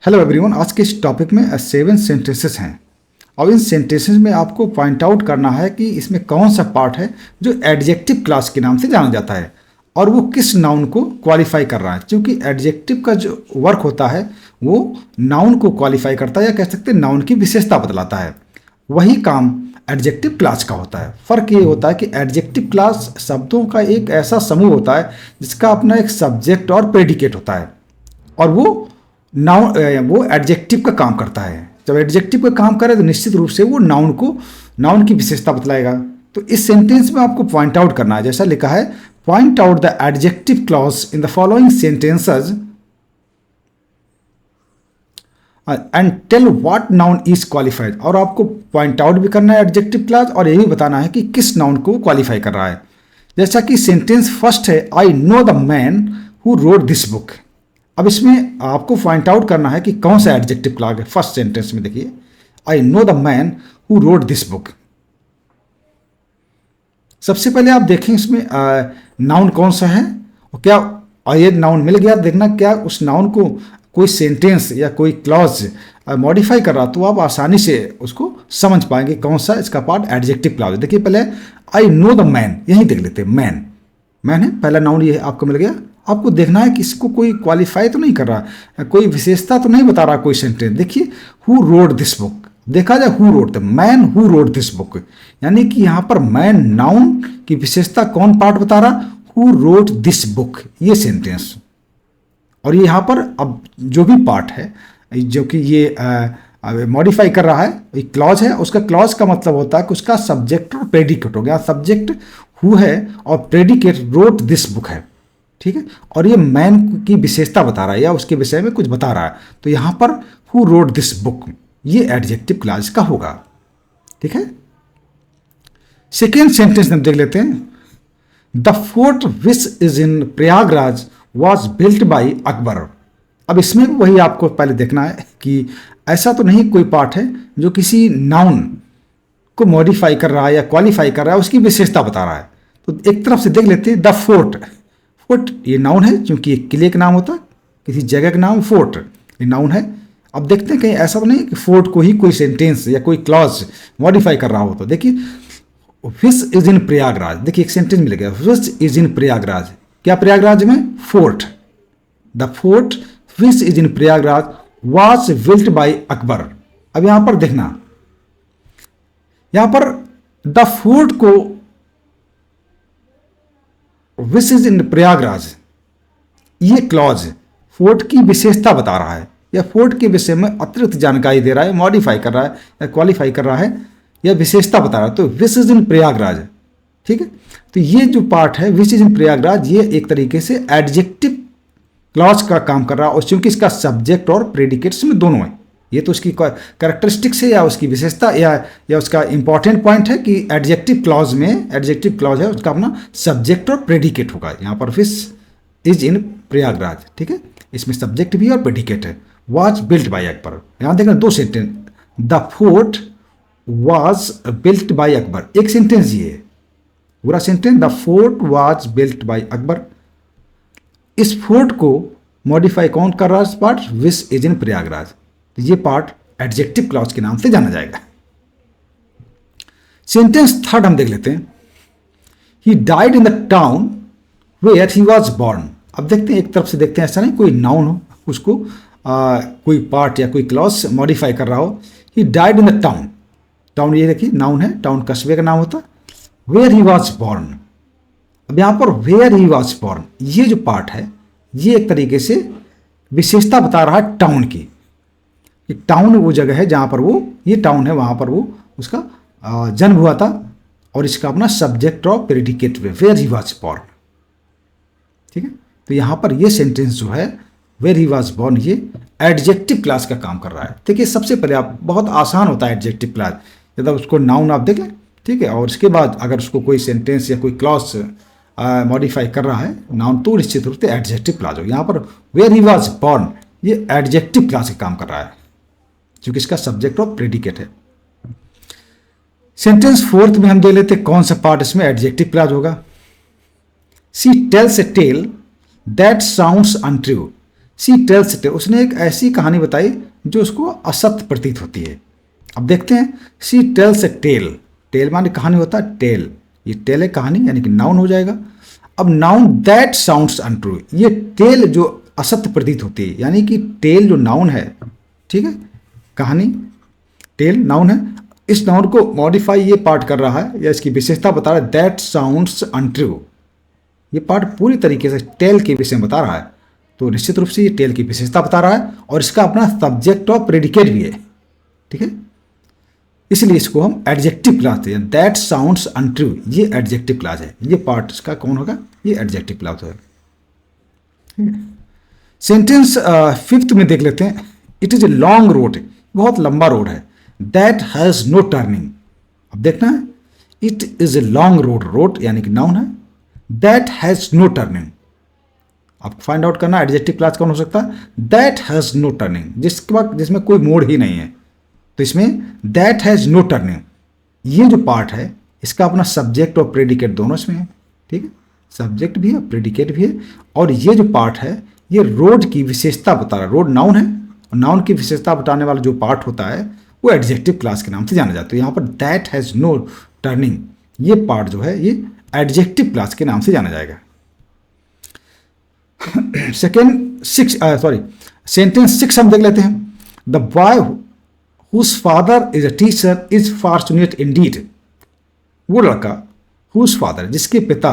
Hello everyone, आज के इस टॉपिक में 7 सेंटेंसेस हैं और इन सेंटेंसेस में आपको पॉइंट आउट करना है कि इसमें कौन सा पार्ट है जो एडजेक्टिव क्लास के नाम से जाना जाता है और वो किस नाउन को क्वालिफाई कर रहा है। क्योंकि एडजेक्टिव का जो वर्क होता है वो नाउन को क्वालिफाई करता है या कह सकते हैं नाउन की विशेषता बतलाता है। वही काम एडजेक्टिव क्लास का होता है। फ़र्क ये होता है कि एडजेक्टिव क्लास शब्दों का एक ऐसा समूह होता है जिसका अपना एक सब्जेक्ट और प्रेडिकेट होता है और वो एडजेक्टिव का काम करता है। जब एडजेक्टिव का काम करे तो निश्चित रूप से वो नाउन की विशेषता बतलाएगा। तो इस सेंटेंस में आपको पॉइंट आउट करना है, जैसा लिखा है, point out the adjective clause in the following sentences and tell what noun is qualified. और आपको पॉइंट आउट भी करना है एडजेक्टिव क्लॉज और ये भी बताना है कि किस नाउन को क्वालिफाई कर रहा है। जैसा कि सेंटेंस फर्स्ट है, I know the man who wrote this book. अब इसमें आपको पॉइंट आउट करना है कि कौन सा एडजेक्टिव क्लॉज है। फर्स्ट सेंटेंस में देखिए, I know the man who wrote this book. सबसे पहले आप देखें इसमें नाउन कौन सा है और क्या ये नाउन मिल गया। देखना क्या उस नाउन को कोई सेंटेंस या कोई क्लॉज मॉडिफाई कर रहा, तो आप आसानी से उसको समझ पाएंगे कौन सा इसका पार्ट एडजेक्टिव क्लॉज है। देखिए पहले आई नो द मैन, यही देख लेते हैं। मैन है पहला नाउन, ये आपको मिल गया। आपको देखना है कि इसको कोई क्वालिफाई तो नहीं कर रहा, कोई विशेषता तो नहीं बता रहा कोई सेंटेंस। देखिए हु रोड दिस बुक, देखा जाए who wrote, the man who wrote this book, यानी कि यहाँ पर मैन नाउन की विशेषता कौन पार्ट बता रहा, हु रोड दिस बुक, ये सेंटेंस। और ये यहाँ पर अब जो भी पार्ट है जो कि ये मॉडिफाई कर रहा है, ये क्लॉज है, उसका क्लॉज का मतलब होता है कि उसका सब्जेक्ट और प्रेडिकेट हो गया। सब्जेक्ट हु है और प्रेडिकेट रोड दिस बुक है, ठीक है। और ये मैन की विशेषता बता रहा है या उसके विषय में कुछ बता रहा है, तो यहां पर हु रोड दिस बुक ये एडजेक्टिव क्लॉज का होगा, ठीक है। सेकेंड सेंटेंस हम देख लेते हैं, the fort which is in Prayagraj was built by Akbar. अब इसमें वही आपको पहले देखना है कि ऐसा तो नहीं कोई पार्ट है जो किसी नाउन को मॉडिफाई कर रहा है या क्वालिफाई कर रहा है, उसकी विशेषता बता रहा है। तो एक तरफ से देख लेते हैं, द फोर्ट, फोर्ट ये नाउन है क्योंकि एक किले का नाम होता है, किसी जगह का नाम फोर्ट ये नाउन है। अब देखते हैं कहीं ऐसा तो नहीं कि फोर्ट को ही कोई सेंटेंस या कोई क्लॉज मॉडिफाई कर रहा हो। तो देखिए विच इज इन प्रयागराज, देखिए एक सेंटेंस मिल गया, विच इज इन प्रयागराज। क्या प्रयागराज में? Fort. The fort which is in Prayagraj was built by Akbar. अब यहां पर देखना, यहां पर द फोर्ट को विच इज इन प्रयागराज, ये क्लॉज फोर्ट की विशेषता बता रहा है या फोर्ट के विषय में अतिरिक्त जानकारी दे रहा है, मॉडिफाई कर रहा है या क्वालिफाई कर रहा है या विशेषता बता रहा है। तो विच इज इन प्रयागराज, ठीक है। तो ये जो पार्ट है विच इज इन प्रयागराज, ये एक तरीके से एडजेक्टिव क्लॉज का काम कर रहा है और क्योंकि इसका सब्जेक्ट और प्रेडिकेट्स में दोनों है, ये तो उसकी कैरेक्टरिस्टिक्स है या उसकी विशेषता या उसका इंपॉर्टेंट पॉइंट है कि एडजेक्टिव क्लॉज में, एडजेक्टिव क्लॉज है उसका अपना सब्जेक्ट और प्रेडिकेट होगा। यहाँ पर विच इज इन प्रयागराज, ठीक है, इसमें सब्जेक्ट भी और प्रेडिकेट है। वॉज बिल्ट बाई अकबर, यहाँ देखना दो sentence, the fort was built by Akbar, एक सेंटेंस ये है पूरा sentence, the fort was built by Akbar. इस फोर्ट को मॉडिफाई कौन कर रहा है, part which is in Prayagraj, तो ये पार्ट एडजेक्टिव क्लॉज के नाम से जाना जाएगा। सेंटेंस थर्ड हम देख लेते हैं, he died in the town where he was born. अब देखते हैं, एक तरफ से देखते हैं, ऐसा नहीं कोई नाउन हो उसको कोई पार्ट या कोई क्लॉज मॉडिफाई कर रहा हो। ही died in the town, town ये देखिए नाउन है, टाउन कस्बे का नाम होता है। वेयर ही वॉज बॉर्न, अब यहां पर वेयर ही वॉज बॉर्न ये जो पार्ट है ये एक तरीके से विशेषता बता रहा है टाउन की। टाउन वो जगह है जहां पर वो, ये टाउन है, वहां पर वो उसका जन्म हुआ था और इसका अपना सब्जेक्ट और predicate where he was born, ठीक है। तो यहां पर ये सेंटेंस जो है वेयर ही वॉज बॉर्न, ये एडजेक्टिव क्लास का काम कर रहा है। देखिए सबसे पहले आप, बहुत आसान होता है एडजेक्टिव क्लास, यदि उसको नाउन आप देख लें, ठीक है, और उसके बाद अगर उसको कोई सेंटेंस या कोई क्लॉज मॉडिफाई कर रहा है नाउन, तो निश्चित रूप से एडजेक्टिव क्लास हो। यहाँ पर वेयर ही वॉज बॉर्न ये एडजेक्टिव क्लास का काम कर रहा है क्योंकि इसका सब्जेक्ट और प्रेडिकेट है। सेंटेंस फोर्थ में हम दे लेते कौन सा पार्ट इसमें एडजेक्टिव क्लास होगा। She tells a tale that sounds untrue, she tells tale, उसने एक ऐसी कहानी बताई जो उसको असत्य प्रतीत होती है। अब देखते हैं, सी टेल्स ए टेल, टेल माने कहानी होता है, टेल, ये टेल है कहानी, यानी कि नाउन हो जाएगा। अब नाउन दैट साउंड्स अनट्रू, ये टेल जो असत्य प्रतीत होती है, यानी कि टेल जो नाउन है, ठीक है, कहानी टेल नाउन है, इस नाउन को मॉडिफाई ये पार्ट कर रहा है या इसकी विशेषता बता रहा है, दैट साउंड्स अनट्रू, ये पार्ट पूरी तरीके से टेल के विषय में बता रहा है। तो निश्चित रूप से ये टेल की विशेषता बता रहा है और इसका अपना सब्जेक्ट और प्रेडिकेट भी है, ठीक है, इसलिए इसको हम एडजेक्टिव क्लास देते हैं। दैट साउंड्स अनट्रू, ये एडजेक्टिव क्लास है, ये पार्ट इसका कौन होगा, ये एडजेक्टिव क्लास है। सेंटेंस फिफ्थ में देख लेते हैं, it is a long road, बहुत लंबा रोड है, दैट हैज नो टर्निंग। अब देखना है, it is a long road, road यानी कि नाउन है, दैट हैज नो टर्निंग, आपको फाइंड आउट करना एडजेक्टिव क्लास कौन हो सकता है, दैट हैज नो टर्निंग, जिसके बाद जिसमें कोई मोड़ ही नहीं है, तो इसमें दैट हैज नो टर्निंग, ये जो पार्ट है इसका अपना सब्जेक्ट और प्रेडिकेट दोनों इसमें है, ठीक है, सब्जेक्ट भी है प्रेडिकेट भी है, और ये जो पार्ट है ये रोड की विशेषता बता रहा है, रोड नाउन है और नाउन की विशेषता बताने वाला जो पार्ट होता है वो एडजेक्टिव क्लास के नाम से जाना जाता है। यहाँ पर दैट हैज नो टर्निंग, ये पार्ट जो है ये एडजेक्टिव क्लास के नाम से जाना जाएगा। सेंटेंस 6 हम देख लेते हैं, the boy whose father is a teacher is fortunate indeed, वो लड़का हुज फादर जिसके पिता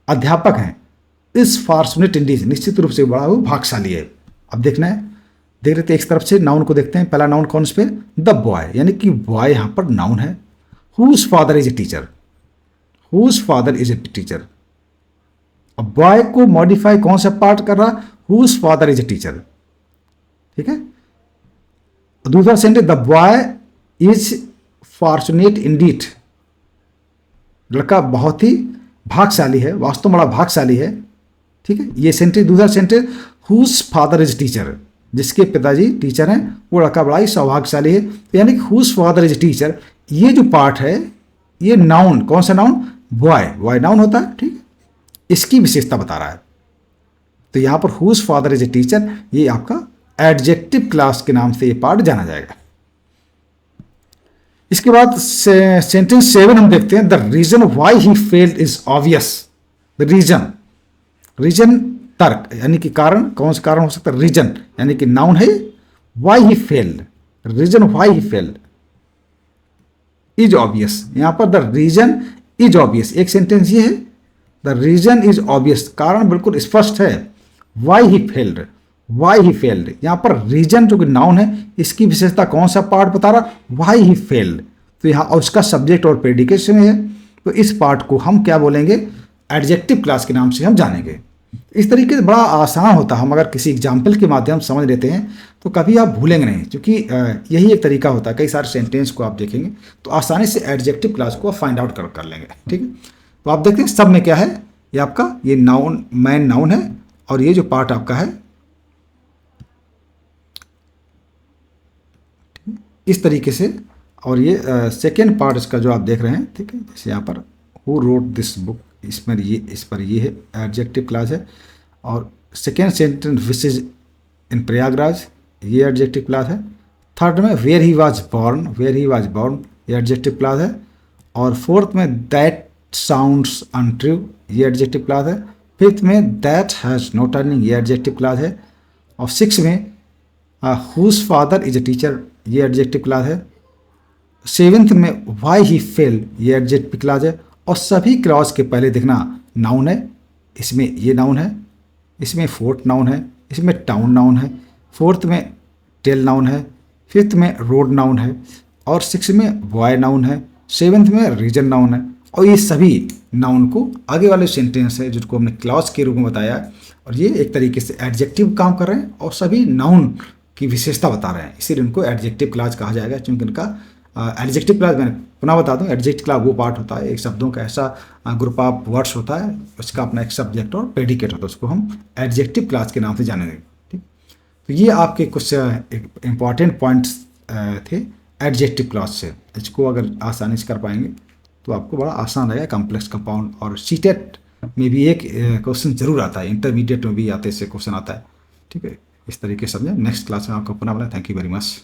अध्यापक हैं, इज फॉर्चुनेट इंडीड निश्चित रूप से बड़ा वो भाग्यशाली है। अब देखना है, देख लेते हैं एक तरफ से नाउन को देखते हैं, पहला नाउन कौन से पे, द बॉय, यानी कि बॉय यहां पर नाउन है, whose father is a teacher, whose father is a teacher. अब बॉय को मॉडिफाई कौन सा पार्ट कर रहा, whose father is a teacher, ठीक है। दूसरा sentence, the boy is fortunate indeed, लड़का बहुत ही भाग्यशाली है, वास्तव में बड़ा भाग्यशाली है, ठीक है, ये सेंटेंस। दूसरा sentence, whose father is teacher, जिसके पिताजी टीचर हैं वो लड़का बड़ा ही सौभाग्यशाली है, यानी कि हुज फादर इज टीचर, ये जो पार्ट है ये नाउन, कौन सा नाउन, बॉय, बॉय नाउन होता है, ठीक है, इसकी विशेषता बता रहा है। तो यहां पर whose father is a teacher, ये आपका एडजेक्टिव क्लास के नाम से ये पार्ट जाना जाएगा। इसके बाद सेंटेंस 7 हम देखते हैं, the reason why he failed is obvious, the reason, reason तर्क यानी कि कारण, कौन सा कारण हो सकता है, रीजन यानी कि नाउन है, why he failed, reason why he failed is obvious, यहां पर द रीजन इज ऑब्वियस, एक सेंटेंस ये है, द रीजन इज ऑब्वियस, कारण बिल्कुल स्पष्ट है, why he failed, why he failed, यहां पर रीजन जो कि नाउन है इसकी विशेषता कौन सा पार्ट बता रहा, व्हाई ही फेल्ड, तो यहां और उसका सब्जेक्ट और प्रेडिकेट में है, तो इस पार्ट को हम क्या बोलेंगे, एडजेक्टिव क्लास के नाम से हम जानेंगे। इस तरीके से बड़ा आसान होता है, हम अगर किसी एग्जाम्पल के माध्यम से समझ लेते हैं तो कभी आप भूलेंगे नहीं, क्योंकि यही एक तरीका होता है, कई सारे सेंटेंस को आप देखेंगे तो आसानी से एडजेक्टिव क्लास को फाइंड आउट कर लेंगे, ठीक है। तो आप देखते हैं सब में क्या है, ये आपका ये नाउन, मैन नाउन है, और ये जो पार्ट आपका है इस तरीके से, और ये सेकेंड पार्ट इसका जो आप देख रहे हैं, ठीक है, जैसे यहाँ पर हु रोट दिस बुक, इसमें ये, इस पर ये है एडजेक्टिव क्लास है, और second sentence which is in Prayagraj, ये एडजेक्टिव क्लास है। थर्ड में where he was born, where he was born, ये एडजेक्टिव क्लास है, और फोर्थ में दैट साउंड्स अनट्रू, ये एडजेक्टिव क्लास है। फिफ्थ में दैट हैज नो टर्निंग, ये एडजेक्टिव क्लास है, और सिक्स में whose father is a teacher, ये एडजेक्टिव क्लास है। सेवेंथ में वाई ही फेल, ये एडजेक्टिव क्लास है, और सभी क्लॉज के पहले देखना नाउन है, इसमें ये नाउन है, इसमें फोर्थ नाउन है, इसमें टाउन नाउन है, फोर्थ में टेल नाउन है, फिफ्थ में रोड नाउन है, और सिक्स में बॉय नाउन है, सेवेंथ में रीजन नाउन है, और ये सभी नाउन को आगे वाले सेंटेंस है जिसको हमने क्लॉज के रूप में बताया, और ये एक तरीके से एडजेक्टिव काम कर रहे हैं और सभी नाउन की विशेषता बता रहे हैं, इसीलिए उनको एडजेक्टिव क्लॉज कहा जाएगा, क्योंकि इनका एडजेक्टिव क्लॉज, मैंने पुनः बता दूं, एडजेक्टिव क्लॉज वो पार्ट होता है, एक शब्दों का ऐसा ग्रुप ऑफ वर्ड्स होता है, उसका अपना एक सब्जेक्ट और प्रेडिकेट होता है, उसको हम एडजेक्टिव क्लॉज के नाम से जानेंगे, ठीक। तो ये आपके कुछ इंपॉर्टेंट पॉइंट्स थे एडजेक्टिव क्लॉज से, इसको अगर आसानी से कर पाएंगे तो आपको बड़ा आसान रहेगा। कॉम्प्लेक्स कंपाउंड और सीटेट में भी एक क्वेश्चन जरूर आता है, इंटरमीडिएट में भी आते से क्वेश्चन आता है, ठीक है। इस तरीके से समझें। नेक्स्ट क्लास में आपको पुनः मिला। Thank you very much.